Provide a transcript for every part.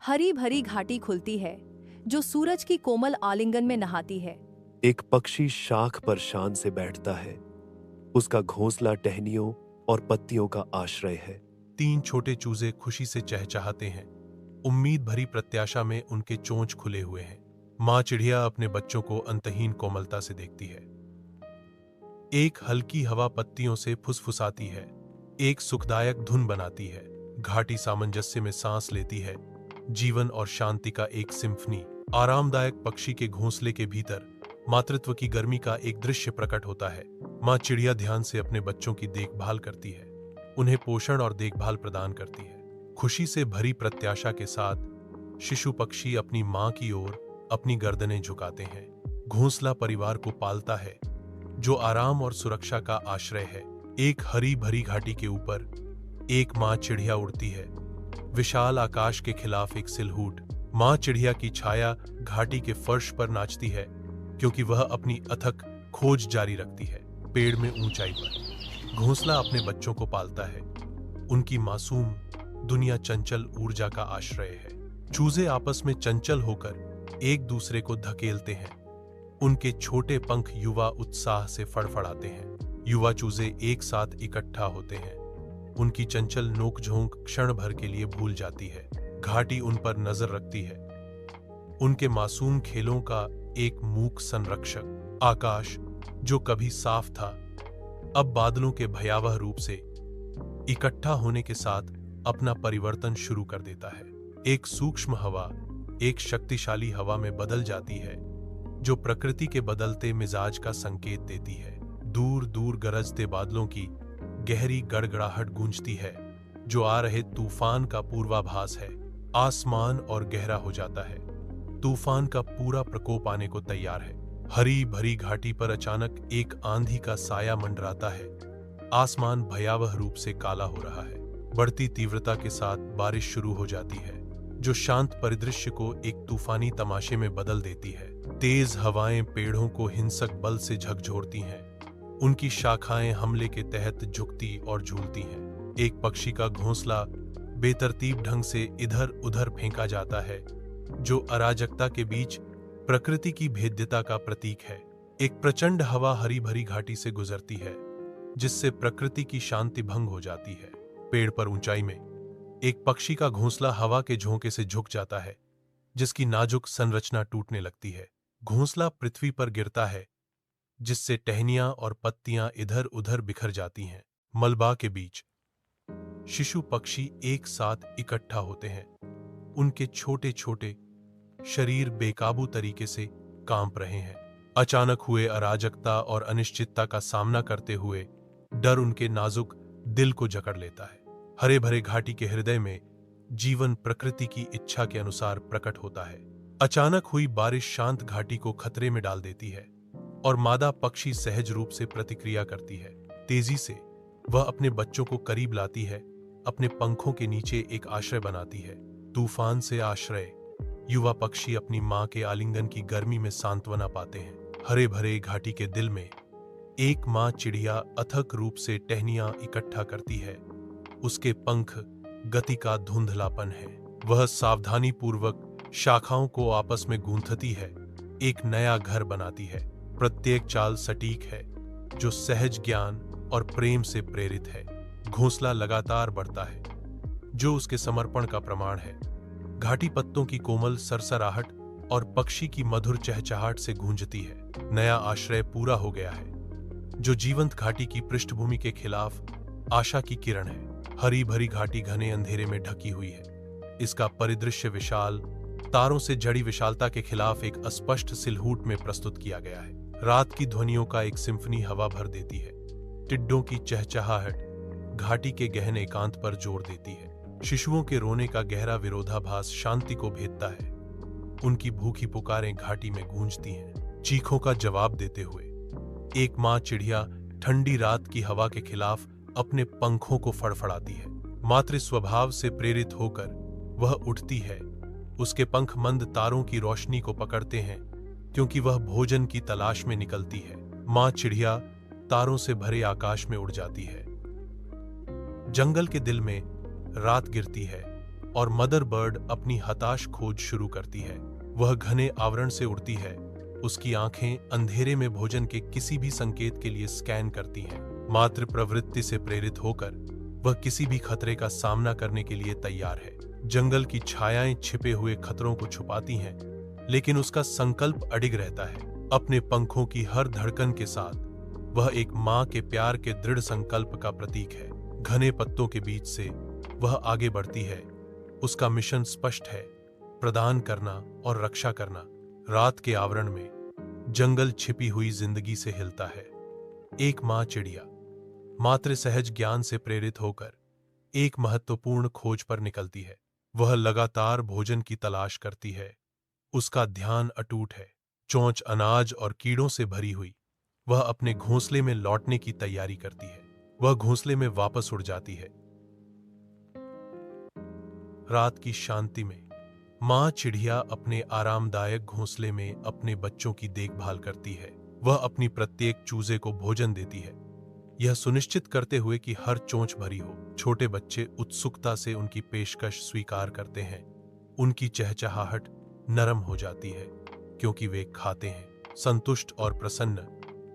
हरी भरी घाटी खुलती है जो सूरज की कोमल आलिंगन में नहाती है। एक पक्षी शाख पर शान से बैठता है। उसका घोंसला टहनियों और पत्तियों का आश्रय है। तीन छोटे चूजे खुशी से चहचहाते हैं। उम्मीद भरी प्रत्याशा में उनके चोंच खुले हुए हैं। माँ चिड़िया अपने बच्चों को अंतहीन कोमलता से देखती है। एक हल्की हवा पत्तियों से फुसफुसाती है, एक सुखदायक धुन बनाती है। घाटी सामंजस्य में सांस लेती है, जीवन और शांति का एक सिम्फनी। आरामदायक पक्षी के घोंसले के भीतर मातृत्व की गर्मी का एक दृश्य प्रकट होता है। माँ चिड़िया ध्यान से अपने बच्चों की देखभाल करती है, उन्हें पोषण और देखभाल प्रदान करती है। खुशी से भरी प्रत्याशा के साथ शिशु पक्षी अपनी माँ की ओर अपनी गर्दनें झुकाते हैं। घोंसला परिवार को पालता है, जो आराम और सुरक्षा का आश्रय है। एक हरी भरी घाटी के ऊपर एक माँ चिड़िया उड़ती है, विशाल आकाश के खिलाफ एक सिलहूट। माँ चिड़िया की छाया घाटी के फर्श पर नाचती है, क्योंकि वह अपनी अथक खोज जारी रखती है। पेड़ में ऊंचाई पर घोंसला अपने बच्चों को पालता है, उनकी मासूम दुनिया चंचल ऊर्जा का आश्रय है। चूजे आपस में चंचल होकर एक दूसरे को धकेलते हैं, उनके छोटे पंख युवा उत्साह से फड़फड़ाते हैं। युवा चूजे एक साथ इकट्ठा होते हैं, उनकी चंचल नोकझोंक क्षण भर के लिए भूल जाती है। घाटी उन पर नजर रखती है, उनके मासूम खेलों का एक मूक संरक्षक। आकाश जो कभी साफ था, अब बादलों के भयावह रूप से इकट्ठा होने के साथ अपना परिवर्तन शुरू कर देता है। एक सूक्ष्म हवा एक शक्तिशाली हवा में बदल जाती है, जो प्रकृति के बदलते मिजाज का संकेत देती है। दूर दूर गरजते बादलों की गहरी गड़गड़ाहट गूंजती है, जो आ रहे तूफान का पूर्वाभास है। आसमान और गहरा हो जाता है, तूफान का पूरा प्रकोप आने को तैयार है। हरी भरी घाटी पर अचानक एक आंधी का साया मंडराता है। आसमान भयावह रूप से काला हो रहा है। बढ़ती तीव्रता के साथ बारिश शुरू हो जाती है, जो शांत परिदृश्य को एक तूफानी तमाशे में बदल देती है। तेज हवाएं पेड़ों को हिंसक बल से झकझोरती हैं, उनकी शाखाएं हमले के तहत झुकती और झूलती हैं। एक पक्षी का घोंसला बेतरतीब ढंग से इधर उधर फेंका जाता है, जो अराजकता के बीच प्रकृति की भेद्यता का प्रतीक है। एक प्रचंड हवा हरी भरी घाटी से गुजरती है, जिससे प्रकृति की शांति भंग हो जाती है। पेड़ पर ऊंचाई में एक पक्षी का घोंसला हवा के झोंके से झुक जाता है, जिसकी नाजुक संरचना टूटने लगती है। घोंसला पृथ्वी पर गिरता है, जिससे टहनियां और पत्तियां इधर उधर बिखर जाती हैं। मलबा के बीच शिशु पक्षी एक साथ इकट्ठा होते हैं, उनके छोटे छोटे शरीर बेकाबू तरीके से कांप रहे हैं। अचानक हुए अराजकता और अनिश्चितता का सामना करते हुए डर उनके नाजुक दिल को जकड़ लेता है। हरे भरे घाटी के हृदय में जीवन प्रकृति की इच्छा के अनुसार प्रकट होता है। अचानक हुई बारिश शांत घाटी को खतरे में डाल देती है, और मादा पक्षी सहज रूप से प्रतिक्रिया करती है। तेजी से वह अपने बच्चों को करीब लाती है, अपने पंखों के नीचे एक आश्रय बनाती है। तूफान से आश्रय युवा पक्षी अपनी मां के आलिंगन की गर्मी में सांत्वना पाते हैं। हरे भरे घाटी के दिल में एक मां चिड़िया अथक रूप से टहनियां इकट्ठा करती है। उसके पंख गति का धुंधलापन है। वह सावधानी पूर्वक शाखाओं को आपस में गूंथती है, एक नया घर बनाती है। प्रत्येक चाल सटीक है, जो सहज ज्ञान और प्रेम से प्रेरित है। घोंसला लगातार बढ़ता है, जो उसके समर्पण का प्रमाण है। घाटी पत्तों की कोमल सरसराहट और पक्षी की मधुर चहचहाट से गूंजती है। नया आश्रय पूरा हो गया है, जो जीवंत घाटी की पृष्ठभूमि के खिलाफ आशा की किरण है। हरी भरी घाटी घने अंधेरे में ढकी हुई है, इसका परिदृश्य विशाल तारों से जड़ी विशालता के खिलाफ एक अस्पष्ट सिलहूट में प्रस्तुत किया गया है। रात की ध्वनियों का एक सिम्फनी हवा भर देती है। टिड्डों की चहचहाहट घाटी के गहन एकांत पर जोर देती है। शिशुओं के रोने का गहरा विरोधाभास शांति को भेदता है। उनकी भूखी पुकारें घाटी में गूंजती हैं, चीखों का जवाब देते हुए। एक माँ चिड़िया ठंडी रात की हवा के खिलाफ अपने पंखों को फड़फड़ाती है। मातृ स्वभाव से प्रेरित होकर वह उठती है। उसके पंख मंद तारों की रोशनी को पकड़ते हैं, क्योंकि वह भोजन की तलाश में निकलती है। माँ चिड़िया तारों से भरे आकाश में उड़ जाती है। जंगल के दिल में रात गिरती है और मदर बर्ड अपनी हताश खोज शुरू करती है। वह घने आवरण से उड़ती है, उसकी आंखें अंधेरे में भोजन के किसी भी संकेत के लिए स्कैन करती हैं। मातृ प्रवृत्ति से प्रेरित होकर वह किसी भी खतरे का सामना करने के लिए तैयार है। जंगल की छायाएं छिपे हुए खतरों को छुपाती हैं, लेकिन उसका संकल्प अडिग रहता है। अपने पंखों की हर धड़कन के साथ वह एक मां के प्यार के दृढ़ संकल्प का प्रतीक है। घने पत्तों के बीच से वह आगे बढ़ती है। उसका मिशन स्पष्ट है, प्रदान करना और रक्षा करना। रात के आवरण में जंगल छिपी हुई जिंदगी से हिलता है। एक मां चिड़िया मात्र सहज ज्ञान से प्रेरित होकर एक महत्वपूर्ण खोज पर निकलती है। वह लगातार भोजन की तलाश करती है। उसका ध्यान अटूट है। चोंच अनाज और कीड़ों से भरी हुई, वह अपने घोंसले में लौटने की तैयारी करती है। वह घोंसले में वापस उड़ जाती है। रात की शांति में मां चिड़िया अपने आरामदायक घोंसले में अपने बच्चों की देखभाल करती है। वह अपनी प्रत्येक चूजे को भोजन देती है, यह सुनिश्चित करते हुए कि हर चोंच भरी हो। छोटे बच्चे उत्सुकता से उनकी पेशकश स्वीकार करते हैं। उनकी चहचहाहट नरम हो जाती है क्योंकि वे खाते हैं। संतुष्ट और प्रसन्न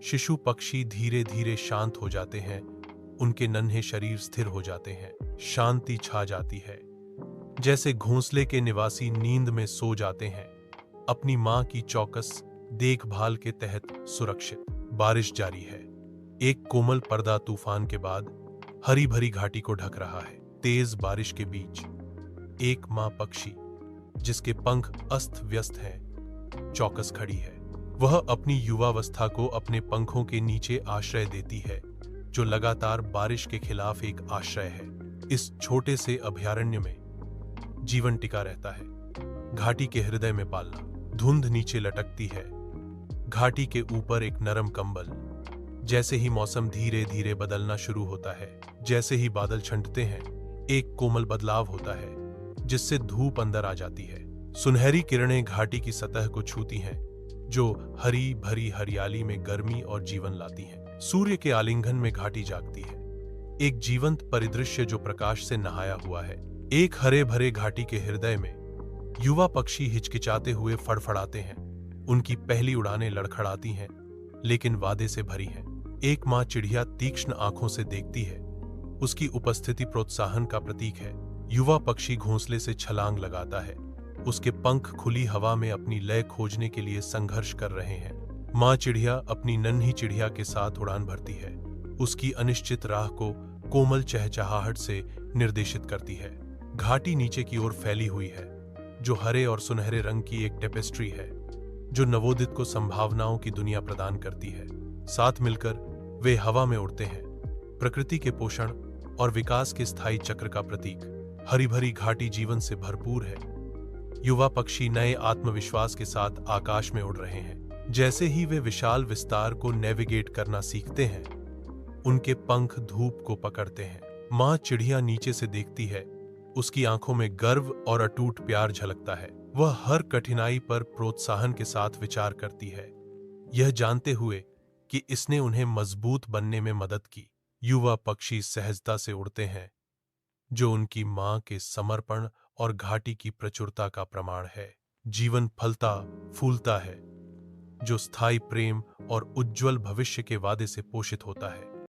शिशु पक्षी धीरे धीरे शांत हो जाते हैं। उनके नन्हे शरीर स्थिर हो जाते हैं। शांति छा जाती है, जैसे घोंसले के निवासी नींद में सो जाते हैं, अपनी मां की चौकस देखभाल के तहत सुरक्षित। बारिश जारी है। एक कोमल पर्दा तूफान के बाद हरी भरी घाटी को ढक रहा है। तेज बारिश के बीच एक मां पक्षी, जिसके पंख अस्त व्यस्त हैं, चौकस खड़ी है। वह अपनी युवावस्था को अपने पंखों के नीचे आश्रय देती है, जो लगातार बारिश के खिलाफ एक आश्रय है। इस छोटे से अभयारण्य में जीवन टिका रहता है। घाटी के हृदय में पालना। धुंध नीचे लटकती है, घाटी के ऊपर एक नरम कंबल। जैसे ही मौसम धीरे धीरे बदलना शुरू होता है, जैसे ही बादल छंटते हैं, एक कोमल बदलाव होता है जिससे धूप अंदर आ जाती है। सुनहरी किरणें घाटी की सतह को छूती हैं, जो हरी भरी हरियाली में गर्मी और जीवन लाती हैं। सूर्य के आलिंगन में घाटी जागती है, एक जीवंत परिदृश्य जो प्रकाश से नहाया हुआ है। एक हरे भरे घाटी के हृदय में युवा पक्षी हिचकिचाते हुए फड़फड़ाते हैं। उनकी पहली उड़ानें लड़खड़ाती हैं, लेकिन वादे से भरी हैं। एक मां चिड़िया तीक्ष्ण आंखों से देखती है। उसकी उपस्थिति प्रोत्साहन का प्रतीक है। युवा पक्षी घोंसले से छलांग लगाता है। उसके पंख खुली हवा में अपनी लय खोजने के लिए संघर्ष कर रहे हैं। मां चिड़िया अपनी नन्ही चिड़िया के साथ उड़ान भरती है। उसकी अनिश्चित राह को कोमल चहचहाहट से निर्देशित करती है। घाटी नीचे की ओर फैली हुई है, जो हरे और सुनहरे रंग की एक टेपेस्ट्री है, जो नवोदित को संभावनाओं की दुनिया प्रदान करती है। साथ मिलकर वे हवा में उड़ते हैं, प्रकृति के पोषण और विकास के स्थायी चक्र का प्रतीक। हरी भरी घाटी जीवन से भरपूर है। युवा पक्षी नए आत्मविश्वास के साथ आकाश में उड़ रहे हैं। जैसे ही वे विशाल विस्तार को नेविगेट करना सीखते हैं, उनके पंख धूप को पकड़ते हैं। मां चिड़िया नीचे से देखती है। उसकी आंखों में गर्व और अटूट प्यार झलकता है। वह हर कठिनाई पर प्रोत्साहन के साथ विचार करती है, यह जानते हुए कि इसने उन्हें मजबूत बनने में मदद की। युवा पक्षी सहजता से उड़ते हैं, जो उनकी मां के समर्पण और घाटी की प्रचुरता का प्रमाण है। जीवन फलता फूलता है, जो स्थायी प्रेम और उज्जवल भविष्य के वादे से पोषित होता है।